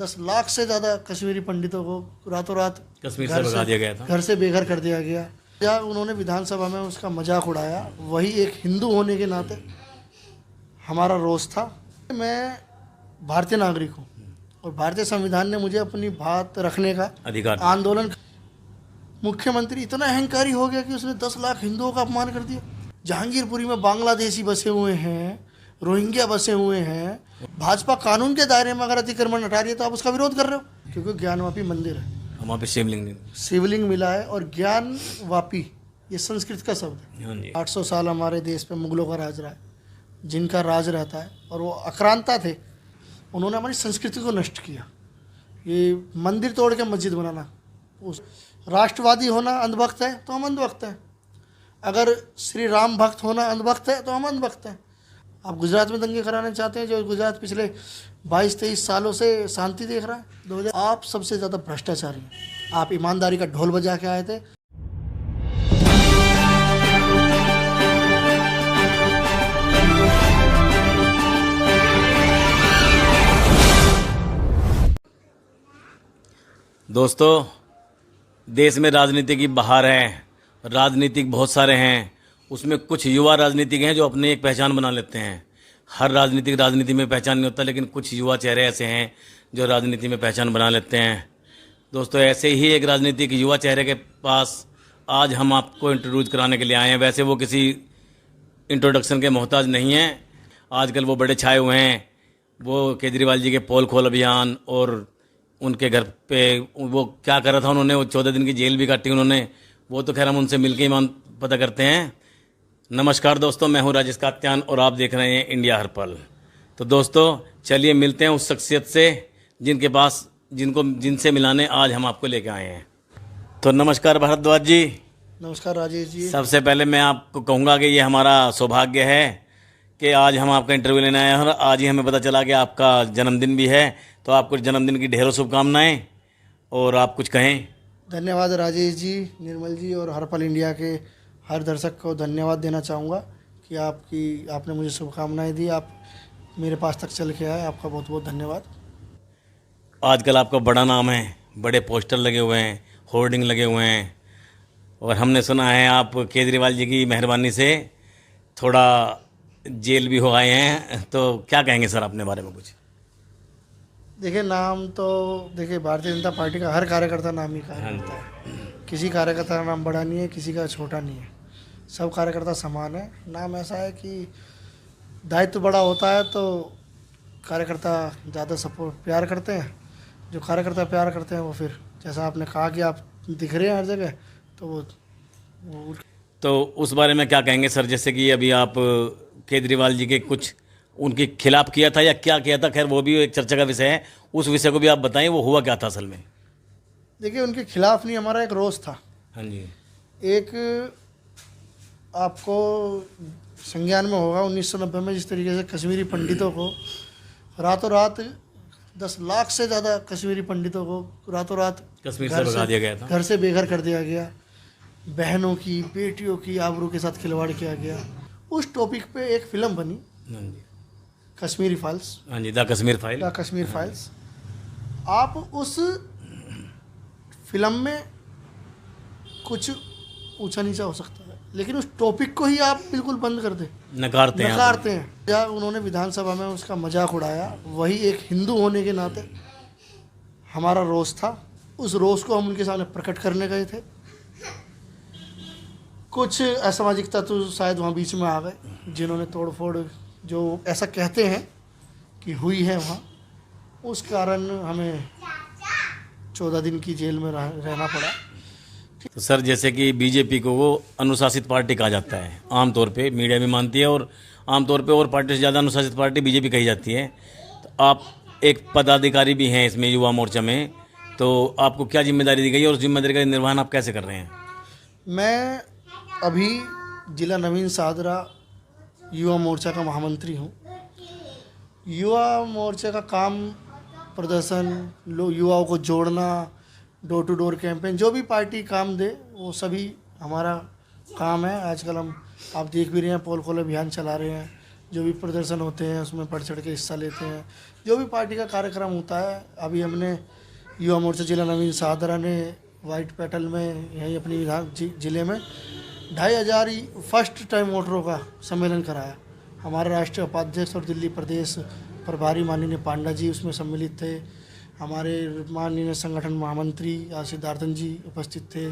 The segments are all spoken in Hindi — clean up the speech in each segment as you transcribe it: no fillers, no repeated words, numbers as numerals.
10 लाख से ज़्यादा कश्मीरी पंडितों को रातों रात कश्मीर से भगा दिया गया था। घर से बेघर कर दिया गया। या उन्होंने विधानसभा में उसका मजाक उड़ाया। वही एक हिंदू होने के नाते हमारा रोष था। मैं भारतीय नागरिक हूँ और भारतीय संविधान ने मुझे अपनी बात रखने का अधिकार, आंदोलन। मुख्यमंत्री इतना अहंकारी हो गया कि उसने 10 लाख हिंदुओं का अपमान कर दिया। जहांगीरपुरी में बांग्लादेशी बसे हुए हैं, रोहिंग्या बसे हुए हैं। भाजपा कानून के दायरे में अगर अतिक्रमण हटा रही है तो आप उसका विरोध कर रहे हो, क्योंकि ज्ञानवापी मंदिर है, वहाँ पे शिवलिंग मिला है। और ज्ञानवापी ये संस्कृत का शब्द है। 800 साल हमारे देश पे मुगलों का राज रहा है, जिनका राज रहता है, और वो आक्रांता थे। उन्होंने हमारी संस्कृति को नष्ट किया। ये मंदिर तोड़ के मस्जिद बनाना, उस राष्ट्रवादी होना अंधभक्त है तो हम अंधभक्त हैं। अगर श्री राम भक्त होना अंधभक्त है तो हम अंधभक्त हैं। आप गुजरात में दंगे कराना चाहते हैं, जो गुजरात पिछले 22-23 सालों से शांति देख रहा है। आप सबसे ज़्यादा भ्रष्टाचारी हैं। आप ईमानदारी का ढोल बजा के आए थे। दोस्तों, देश में राजनीति की बहार है। राजनीतिक बहुत सारे हैं, उसमें कुछ युवा राजनीतिक हैं जो अपनी एक पहचान बना लेते हैं। हर राजनीति में पहचान नहीं होता, लेकिन कुछ युवा चेहरे ऐसे हैं जो राजनीति में पहचान बना लेते हैं। दोस्तों, ऐसे ही एक राजनीतिक युवा चेहरे के पास आज हम आपको इंट्रोड्यूस कराने के लिए आए हैं। वैसे वो किसी इंट्रोडक्शन के मोहताज नहीं हैं। आजकल वो बड़े छाए हुए हैं। वो केजरीवाल जी के पोल खोल अभियान और उनके घर पे वो क्या कर रहा था, उन्होंने वो 14 दिन की जेल भी काटी उन्होंने। वो तो खैर हम उनसे मिलके ही पता करते हैं। नमस्कार दोस्तों, मैं हूं राजेश कात्यान और आप देख रहे हैं इंडिया हर पल। तो दोस्तों, चलिए मिलते हैं उस शख्सियत से जिनसे मिलाने आज हम आपको लेके आए हैं। तो नमस्कार भारद्वाज जी। नमस्कार राजेश जी। सबसे पहले मैं आपको कहूँगा कि ये हमारा सौभाग्य है कि आज हम आपका इंटरव्यू लेने आए हैं, और आज ही हमें पता चला कि आपका जन्मदिन भी है। तो आपको जन्मदिन की ढेरों शुभकामनाएं, और आप कुछ कहें। धन्यवाद राजेश जी, निर्मल जी, और हर पल इंडिया के हर दर्शक को धन्यवाद देना चाहूँगा कि आपने मुझे शुभकामनाएं दी। आप मेरे पास तक चल के आए, आपका बहुत बहुत धन्यवाद। आजकल आपका बड़ा नाम है, बड़े पोस्टर लगे हुए हैं, होर्डिंग लगे हुए हैं, और हमने सुना है आप केजरीवाल जी की मेहरबानी से थोड़ा जेल भी हो आए हैं। तो क्या कहेंगे सर अपने बारे में कुछ? देखिए, नाम तो देखिए भारतीय जनता पार्टी का हर कार्यकर्ता नाम ही कार्यकर्ता है। किसी कार्यकर्ता का नाम बड़ा नहीं है, किसी का छोटा नहीं है। सब कार्यकर्ता समान है। नाम ऐसा है कि दायित्व बड़ा होता है तो कार्यकर्ता ज़्यादा सपोर्ट प्यार करते हैं। जो कार्यकर्ता प्यार करते हैं वो फिर जैसा आपने कहा कि आप दिख रहे हैं हर जगह, तो वो तो उस बारे में क्या कहेंगे सर? जैसे कि अभी आप केजरीवाल जी के कुछ उनके खिलाफ किया था या क्या किया था, खैर वो भी एक चर्चा का विषय है। उस विषय को भी आप बताएं, वो हुआ क्या था असल में? देखिए, उनके खिलाफ नहीं, हमारा एक रोष था। हाँ जी। एक आपको संज्ञान में होगा 1990 में जिस तरीके से कश्मीरी पंडितों को रातों रात 10 लाख से ज़्यादा कश्मीरी पंडितों को रातों रात कश्मीर से भगा दिया गया था। घर से बेघर कर दिया गया। बहनों की, बेटियों की आबरू के साथ खिलवाड़ किया गया। उस टॉपिक पे एक फिल्म बनी, हाँ जी, कश्मीरी फाइल्स। हाँ जी, द कश्मीर फाइल्स। आप उस फिल्म में कुछ ऊंचा नीचा हो सकता है, लेकिन उस टॉपिक को ही आप बिल्कुल बंद कर दे, नकारते हैं। या उन्होंने विधानसभा में उसका मजाक उड़ाया। वही एक हिंदू होने के नाते हमारा रोष था। उस रोष को हम उनके सामने प्रकट करने गए थे। कुछ असामाजिक तत्व शायद वहाँ बीच में आ गए, जिन्होंने तोड़फोड़ जो ऐसा कहते हैं कि हुई है वहाँ, उस कारण हमें 14 दिन की जेल में रहना पड़ा। तो सर, जैसे कि बीजेपी को वो अनुशासित पार्टी कहा जाता है, आमतौर पे मीडिया भी मानती है, और आमतौर पे और पार्टी से ज़्यादा अनुशासित पार्टी बीजेपी कही जाती है। तो आप एक पदाधिकारी भी हैं इसमें, युवा मोर्चा में, तो आपको क्या जिम्मेदारी दी गई है और उस जिम्मेदारी का निर्वहन आप कैसे कर रहे हैं? मैं अभी जिला नवीन सादरा युवा मोर्चा का महामंत्री हूँ। युवा मोर्चा का काम प्रदर्शन, युवाओं को जोड़ना, डोर टू डोर कैंपेन, जो भी पार्टी काम दे वो सभी हमारा काम है। आजकल आप देख भी रहे हैं, पोल खोल अभियान चला रहे हैं। जो भी प्रदर्शन होते हैं उसमें बढ़ चढ़ के हिस्सा लेते हैं। जो भी पार्टी का कार्यक्रम होता है, अभी हमने युवा मोर्चा जिला नवीन सादरा ने वाइट पेटल में यहीं अपनी विधान जिले में 2500 फर्स्ट टाइम वोटरों का सम्मेलन कराया। हमारे राष्ट्रीय उपाध्यक्ष और दिल्ली प्रदेश प्रभारी माननीय पांडा जी उसमें सम्मिलित थे। हमारे माननीय संगठन महामंत्री सिद्धार्थन जी उपस्थित थे।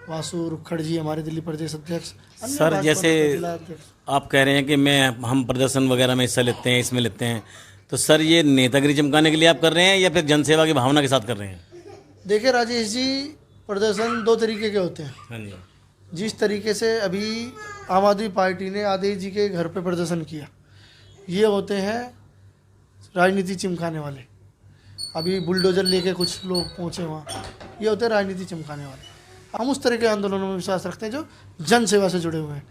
वासु रुखड़ जी हमारे दिल्ली प्रदेश अध्यक्ष। सर जैसे आप कह रहे हैं कि हम प्रदर्शन वगैरह में हिस्सा लेते हैं, इसमें लेते हैं, तो सर ये नेतागिरी चमकाने के लिए आप कर रहे हैं या फिर जनसेवा की भावना के साथ कर रहे हैं? देखिए राजेश जी, प्रदर्शन दो तरीके के होते हैं। हाँ जी। जिस तरीके से अभी आम आदमी पार्टी ने आदेश जी के घर पे प्रदर्शन किया, ये होते हैं राजनीति चिमकाने वाले। अभी बुलडोजर लेके कुछ लोग पहुंचे वहाँ, ये होते हैं राजनीति चिमकाने वाले। हम उस तरह के आंदोलनों में विश्वास रखते हैं जो जन सेवा से जुड़े हुए हैं।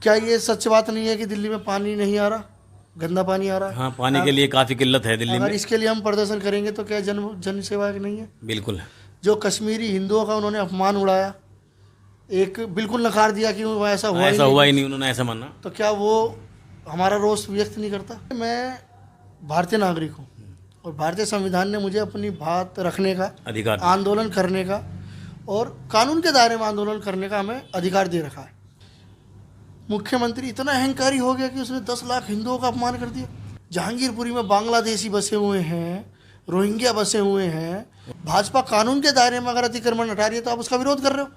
क्या ये सच बात नहीं है कि दिल्ली में पानी नहीं आ रहा, गंदा पानी आ रहा है? हाँ, पानी के लिए काफ़ी किल्लत है दिल्ली में। अगर इसके लिए हम प्रदर्शन करेंगे तो क्या जन सेवा नहीं है? बिल्कुल। जो कश्मीरी हिंदुओं का उन्होंने अपमान उड़ाया, एक बिल्कुल नकार दिया कि वो ऐसा हुआ ही नहीं, उन्होंने ऐसा माना, तो क्या वो हमारा रोष व्यक्त नहीं करता? मैं भारतीय नागरिक हूँ और भारतीय संविधान ने मुझे अपनी बात रखने का अधिकार, आंदोलन करने का और कानून के दायरे में आंदोलन करने का हमें अधिकार दे रखा है। मुख्यमंत्री इतना अहंकारी हो गया कि उसने 10 लाख हिंदुओं का अपमान कर दिया। जहांगीरपुरी में बांग्लादेशी बसे हुए हैं, रोहिंग्या बसे हुए हैं। भाजपा कानून के दायरे में अगर अतिक्रमण हटा रही है तो आप उसका विरोध कर रहे हो।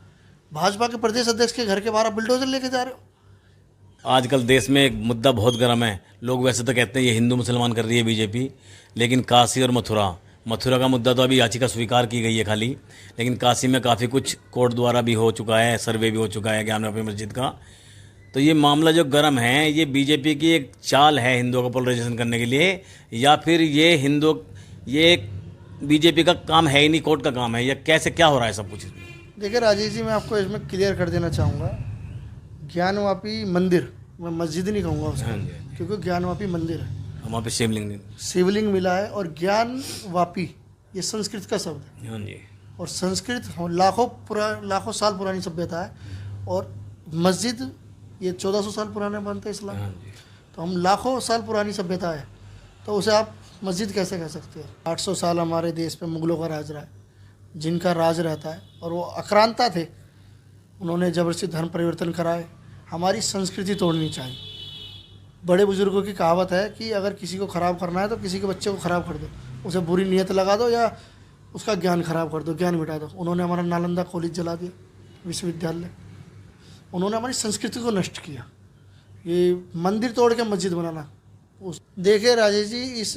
भाजपा के प्रदेश अध्यक्ष के घर के बाहर बुलडोजर लेके जा रहे हो। आजकल देश में एक मुद्दा बहुत गर्म है। लोग वैसे तो कहते हैं ये हिंदू मुसलमान कर रही है बीजेपी, लेकिन काशी और मथुरा का मुद्दा तो अभी याचिका स्वीकार की गई है खाली, लेकिन काशी में काफ़ी कुछ कोर्ट द्वारा भी हो चुका है, सर्वे भी हो चुका है ज्ञानवापी मस्जिद का। तो ये मामला जो गर्म है, ये बीजेपी की एक चाल है हिंदुओं का पोलराइजेशन करने के लिए, या फिर ये बीजेपी का काम है ही नहीं, कोर्ट का काम है, या कैसे क्या हो रहा है सब कुछ इसमें? देखिए राजेश जी, मैं आपको इसमें क्लियर कर देना चाहूँगा। ज्ञानवापी मंदिर, मैं मस्जिद नहीं कहूँगा उसको, क्योंकि ज्ञानवापी मंदिर है, वहाँ पे शिवलिंग मिला है। और ज्ञानवापी ये संस्कृत का शब्द है। हाँ जी। और संस्कृत लाखों साल पुरानी सभ्यता है, और मस्जिद ये 1400 साल पुराने बनते हैं इस्लाम। हाँ जी। तो हम लाखों साल पुरानी सभ्यता है, तो उसे आप मस्जिद कैसे कह सकते हैं? 800 साल हमारे देश पे मुगलों का राज रहा है, जिनका राज रहता है, और वो आक्रांता थे। उन्होंने जबरदस्ती धर्म परिवर्तन कराए। हमारी संस्कृति तोड़नी चाहिए। बड़े बुजुर्गों की कहावत है कि अगर किसी को ख़राब करना है तो किसी के बच्चे को ख़राब कर दो, उसे बुरी नीयत लगा दो या उसका ज्ञान ख़राब कर दो, ज्ञान मिटा दो। उन्होंने हमारा नालंदा कॉलेज जला दिया, विश्वविद्यालय। उन्होंने हमारी संस्कृति को नष्ट किया। ये मंदिर तोड़ के मस्जिद बनाना। देखिए राजेश जी, इस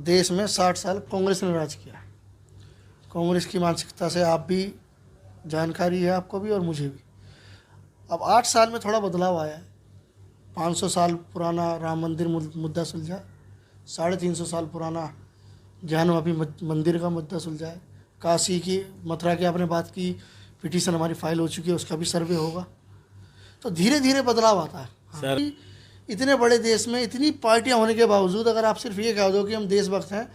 देश में 60 साल कांग्रेस ने राज किया। कांग्रेस की मानसिकता से आप भी जानकारी है, आपको भी और मुझे भी। अब 8 साल में थोड़ा बदलाव आया है। 500 साल पुराना राम मंदिर मुद्दा सुलझा, 350 साल पुराना ज्ञानवापी मंदिर का मुद्दा सुलझा है। काशी की, मथुरा की आपने बात की, पिटीशन हमारी फाइल हो चुकी है, उसका भी सर्वे होगा। तो धीरे धीरे बदलाव आता है सर। इतने बड़े देश में इतनी पार्टियां होने के बावजूद अगर आप सिर्फ ये कह दो कि हम देशभक्त हैं,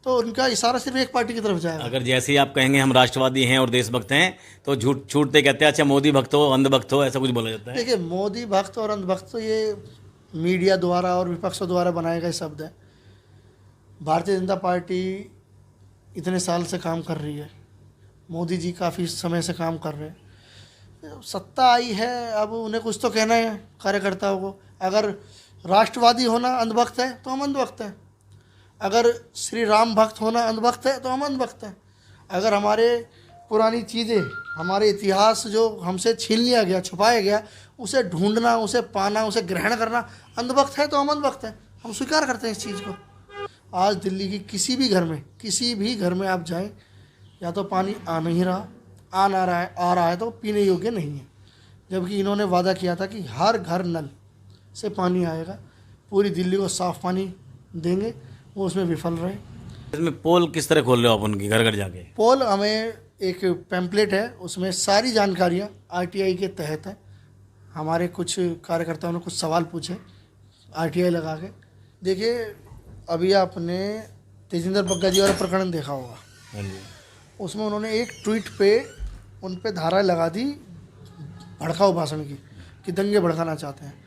तो उनका इशारा सिर्फ एक पार्टी की तरफ जाएगा। अगर जैसे ही आप कहेंगे हम राष्ट्रवादी हैं और देशभक्त हैं, तो छूटते कहते हैं अच्छा मोदी भक्त हो, अंधभक्त हो, ऐसा कुछ बोला जाता है। देखिए, मोदी भक्त और अंधभक्त तो ये मीडिया द्वारा और विपक्षों द्वारा बनाए गए शब्द हैं। भारतीय जनता पार्टी इतने साल से काम कर रही है, मोदी जी काफ़ी समय से काम कर रहे हैं। सत्ता आई है, अब उन्हें कुछ तो कहना है कार्यकर्ताओं को। अगर राष्ट्रवादी होना अंधभक्त है तो हम अंधभक्त हैं, अगर श्री राम भक्त होना अंधभक्त है तो हम अंधभक्त हैं, अगर हमारे पुरानी चीज़ें, हमारे इतिहास जो हमसे छीन लिया गया, छुपाया गया, उसे ढूंढना, उसे पाना, उसे ग्रहण करना अंधभक्त है तो हम अंधभक्त हैं। हम स्वीकार करते हैं इस चीज़ को। आज दिल्ली की किसी भी घर में आप जाएं, या तो पानी आ रहा है तो पीने योग्य नहीं है, जबकि इन्होंने वादा किया था कि हर घर नल से पानी आएगा, पूरी दिल्ली को साफ पानी देंगे। वो उसमें विफल रहे। इसमें पोल किस तरह खोल रहे हो आप उनकी घर घर जाके? पोल हमें एक पैम्पलेट है, उसमें सारी जानकारियाँ RTI के तहत है। हमारे कुछ कार्यकर्ताओं ने कुछ सवाल पूछे RTI लगा के। देखिए, अभी आपने तेजिंदर बग्गा जी वाला प्रकरण देखा होगा। हाँ जी। उसमें उन्होंने एक ट्वीट पे उन पे धारा लगा दी भड़काऊ भाषण की, कि दंगे भड़काना चाहते हैं।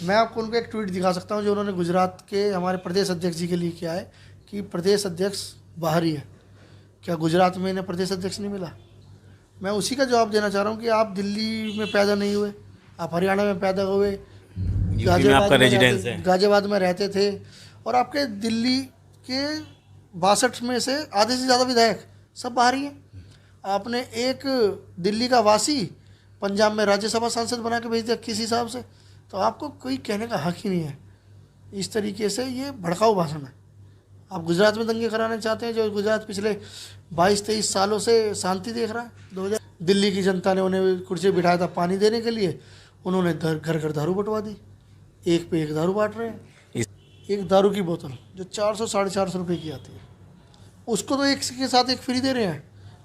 मैं आपको उनको एक ट्वीट दिखा सकता हूं जो उन्होंने गुजरात के हमारे प्रदेश अध्यक्ष जी के लिए किया है, कि प्रदेश अध्यक्ष बाहर ही है, क्या गुजरात में इन्हें प्रदेश अध्यक्ष नहीं मिला? मैं उसी का जवाब देना चाह रहा हूँ कि आप दिल्ली में पैदा नहीं हुए, आप हरियाणा में पैदा हुए, गाजियाबाद में रहते थे, और आपके दिल्ली के 62 में से आधे से ज़्यादा विधायक सब बाहर ही हैं। आपने एक दिल्ली का वासी पंजाब में राज्यसभा सांसद बना के भेज दिया किसी हिसाब से, तो आपको कोई कहने का हक ही नहीं है। इस तरीके से ये भड़काऊ भाषण है। आप गुजरात में दंगे कराना चाहते हैं, जो गुजरात पिछले 22-23 सालों से शांति देख रहा है। 2000 दिल्ली की जनता ने उन्हें कुर्सी बिठाया था पानी देने के लिए, उन्होंने घर घर दारू बंटवा दी, एक पे एक दारू बांट रहे हैं। एक दारू की बोतल जो 400-450 रुपये की आती है, उसको तो एक के साथ एक फ्री दे रहे हैं,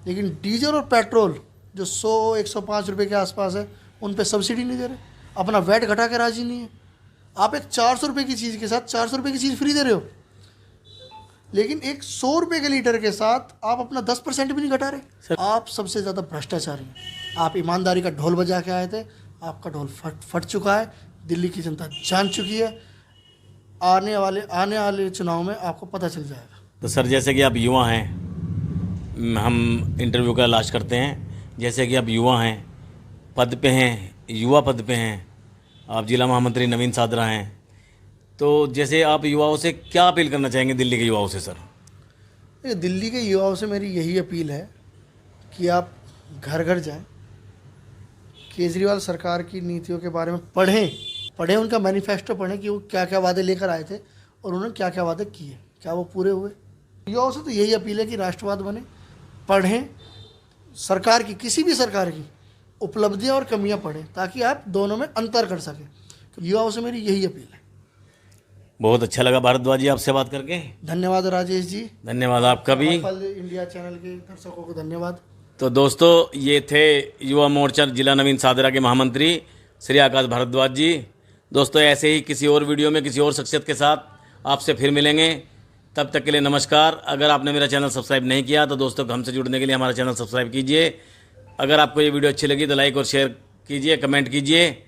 लेकिन डीजल और पेट्रोल जो 100-105 रुपये के आसपास है, उन पे सब्सिडी नहीं दे रहे, अपना वैट घटा के राजी नहीं है। आप एक 400 रुपये की चीज़ के साथ 400 रुपये की चीज़ फ्री दे रहे हो, लेकिन एक 100 रुपये के लीटर के साथ आप अपना 10% भी नहीं घटा रहे। आप सबसे ज़्यादा भ्रष्टाचारी हैं। आप ईमानदारी का ढोल बजा के आए थे, आपका ढोल फट चुका है, दिल्ली की जनता जान चुकी है। आने वाले चुनाव में आपको पता चल जाएगा। तो सर, जैसे कि आप युवा हैं, हम इंटरव्यू का लास्ट करते हैं, जैसे कि आप युवा हैं, पद पे हैं, युवा पद पे हैं, आप जिला महामंत्री नवीन सादरा हैं, तो जैसे आप युवाओं से क्या अपील करना चाहेंगे दिल्ली के युवाओं से सर? दिल्ली के युवाओं से मेरी यही अपील है कि आप घर घर जाएं, केजरीवाल सरकार की नीतियों के बारे में पढ़ें, उनका मैनिफेस्टो पढ़ें कि वो क्या क्या वादे लेकर आए थे और उन्होंने क्या क्या वादे किए, क्या वो पूरे हुए। युवाओं से तो यही अपील है कि राष्ट्रवाद बने, पढ़ें, सरकार की किसी भी सरकार की उपलब्धियां और कमियां पढ़ें, ताकि आप दोनों में अंतर कर सकें। तो युवाओं से मेरी यही अपील है। बहुत अच्छा लगा भारद्वाज जी आपसे बात करके। धन्यवाद राजेश जी। धन्यवाद आपका भी। इंडिया चैनल के दर्शकों को धन्यवाद। तो दोस्तों, ये थे युवा मोर्चा जिला नवीन सादरा के महामंत्री श्री आकाश भारद्वाज जी। दोस्तों, ऐसे ही किसी और वीडियो में किसी और शख्सियत के साथ आपसे फिर मिलेंगे। तब तक के लिए नमस्कार। अगर आपने मेरा चैनल सब्सक्राइब नहीं किया तो दोस्तों, हमसे जुड़ने के लिए हमारा चैनल सब्सक्राइब कीजिए। अगर आपको ये वीडियो अच्छी लगी तो लाइक और शेयर कीजिए, कमेंट कीजिए।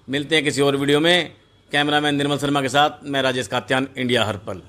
मिलते हैं किसी और वीडियो में। कैमरामैन निर्मल शर्मा के साथ मैं राजेश कात्यान, इंडिया हर पल।